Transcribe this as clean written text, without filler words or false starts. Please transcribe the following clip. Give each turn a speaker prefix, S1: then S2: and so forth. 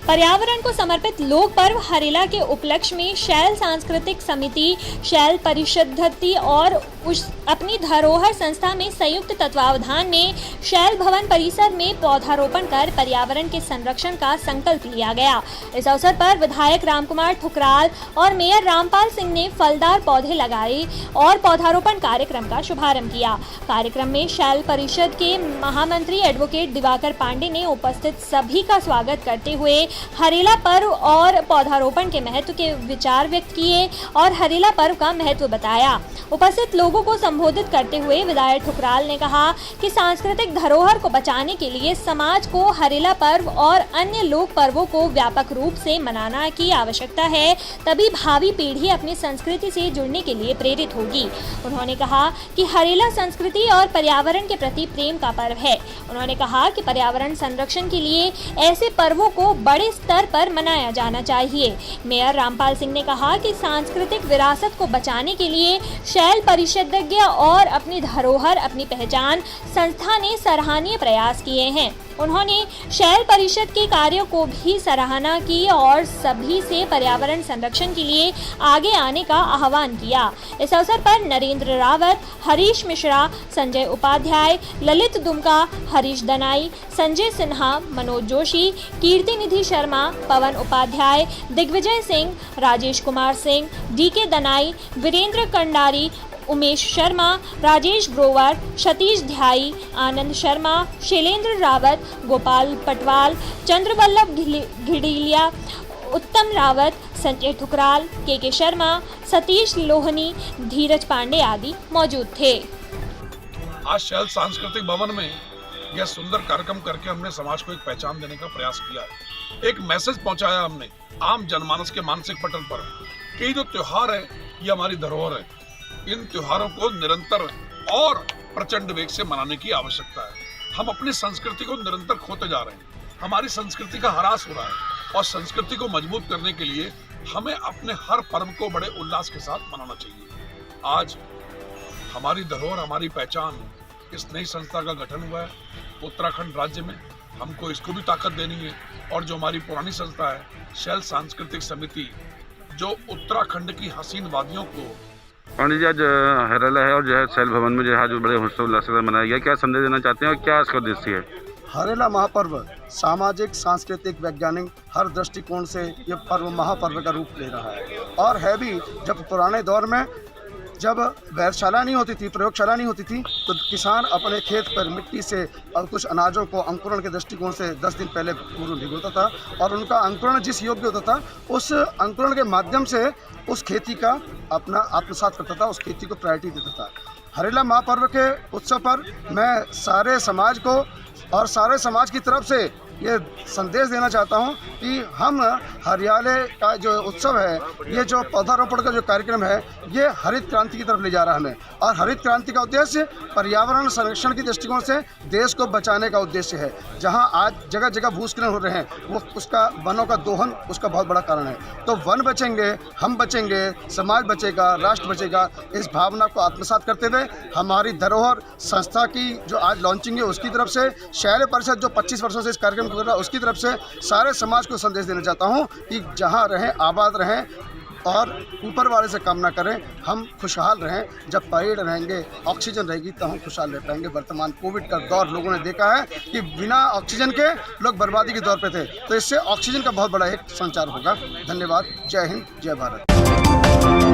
S1: पर्यावरण को समर्पित लोक पर्व हरेला के उपलक्ष्य में शैल सांस्कृतिक समिति, शैल परिषद्धिति और अपनी धरोहर संस्था में संयुक्त तत्वावधान में शैल भवन परिसर में पौधारोपण कर पर्यावरण के संरक्षण का संकल्प लिया गया। इस अवसर पर विधायक रामकुमार ठुकराल और मेयर रामपाल सिंह ने फलदार पौधे लगाए और पौधारोपण कार्यक्रम का शुभारंभ किया। कार्यक्रम में शैल परिषद के महामंत्री एडवोकेट दिवाकर पांडे ने उपस्थित सभी का स्वागत करते हुए हरेला पर्व और पौधारोपण के महत्व के विचार व्यक्त किए और हरेला पर्व का महत्व बताया। उपस्थित लोगों को संबोधित करते हुए विधायक ठुकराल ने कहा कि सांस्कृतिक धरोहर को बचाने के लिए समाज को हरेला पर्व और अन्य लोक पर्वों को व्यापक रूप से मनाना की आवश्यकता है, तभी भावी पीढ़ी अपनी संस्कृति से जुड़ने के लिए प्रेरित होगी। उन्होंने कहा कि हरेला संस्कृति और पर्यावरण के प्रति प्रेम का पर्व है। उन्होंने कहा कि पर्यावरण संरक्षण के लिए ऐसे पर्वों को बड़े स्तर पर मनाया जाना चाहिए। मेयर रामपाल सिंह ने कहा कि सांस्कृतिक विरासत को बचाने के लिए शैल परिषदज्ञ और अपनी धरोहर, अपनी पहचान संस्था ने सराहनीय प्रयास किए हैं। उन्होंने शैल परिषद के कार्यों को भी सराहना की और सभी से पर्यावरण संरक्षण के लिए आगे आने का आह्वान किया। इस अवसर पर नरेंद्र रावत, हरीश मिश्रा, संजय उपाध्याय, ललित दुमका, हरीश दनाई, संजय सिन्हा, मनोज जोशी, कीर्ति निधि शर्मा, पवन उपाध्याय, दिग्विजय सिंह, राजेश कुमार सिंह, डीके दनाई, वीरेंद्र कंडारी, उमेश शर्मा, राजेश ग्रोवर, सतीश ध्याई, आनंद शर्मा, शैलेंद्र रावत, गोपाल पटवाल, चंद्रवल्लभ घिडिलिया, उत्तम रावत, संजय ठुकराल, के शर्मा, सतीश लोहनी, धीरज पांडे आदि मौजूद थे।
S2: आज शैल सांस्कृतिक भवन में यह सुंदर कार्यक्रम करके हमने समाज को एक पहचान देने का प्रयास किया है। एक मैसेज पहुंचाया हमने आम जनमानस के मानसिक पटल पर कि जो त्योहार है ये हमारी धरोहर है। इन त्योहारों को निरंतर और प्रचंड वेग से मनाने की आवश्यकता है। हम अपनी संस्कृति को निरंतर खोते जा रहे हैं। हमारी संस्कृति का ह्रास हो रहा है और संस्कृति को मजबूत करने के लिए हमें अपने हर पर्व को बड़े उल्लास के साथ मनाना चाहिए। आज हमारी धरोहर, हमारी पहचान, इस नई संस्था का गठन हुआ है उत्तराखंड राज्य में। हमको इसको भी ताकत देनी है और जो हमारी पुरानी संस्था है शैल सांस्कृतिक समिति, जो उत्तराखंड की हसीन वादियों को
S3: पंडित जी आज हरेला है और जो है शैल भवन में जो है जो बड़े हर्षोल्लास से मनाया गया, क्या संदेश देना चाहते हैं और क्या इसका उद्देश्य है?
S4: हरेला महापर्व सामाजिक, सांस्कृतिक, वैज्ञानिक हर दृष्टिकोण से ये पर्व महापर्व का रूप ले रहा है और है भी। जब पुराने दौर में जब वैधशाला नहीं होती थी, प्रयोगशाला नहीं होती थी, तो किसान अपने खेत पर मिट्टी से और कुछ अनाजों को अंकुरण के दृष्टिकोण से 10 दिन पहले पूर्व भिगोता था और उनका अंकुरण जिस योग्य होता था उस अंकुरण के माध्यम से उस खेती का अपना आत्मसात करता था, उस खेती को प्रायोरिटी देता था। हरेला महापर्व के उत्सव पर मैं सारे समाज को और सारे समाज की तरफ से ये संदेश देना चाहता हूँ कि हम हरियाले का जो उत्सव है, ये जो पौधारोपण का जो कार्यक्रम है, ये हरित क्रांति की तरफ ले जा रहा है हमें। और हरित क्रांति का उद्देश्य पर्यावरण संरक्षण के दृष्टिकोण से देश को बचाने का उद्देश्य है। जहाँ आज जगह जगह भूस्खलन हो रहे हैं, वो उसका वनों का दोहन उसका बहुत बड़ा कारण है। तो वन बचेंगे, हम बचेंगे, समाज बचेगा, राष्ट्र बचेगा। इस भावना को आत्मसात करते हुए हमारी धरोहर संस्था की जो आज लॉन्चिंग है उसकी तरफ से, शैल परिषद जो 25 वर्षों से इस कार्यक्रम कर रहा है उसकी तरफ से सारे समाज को संदेश देना चाहता हूं कि जहां रहें आबाद रहें और ऊपर वाले से कामना करें, हम खुशहाल रहें। जब पेड़ रहेंगे, ऑक्सीजन रहेगी तो हम खुशहाल रह पाएंगे। वर्तमान कोविड का दौर लोगों ने देखा है कि बिना ऑक्सीजन के लोग बर्बादी के दौर पे थे, तो इससे ऑक्सीजन का बहुत बड़ा एक संचार होगा। धन्यवाद। जय हिंद, जय भारत।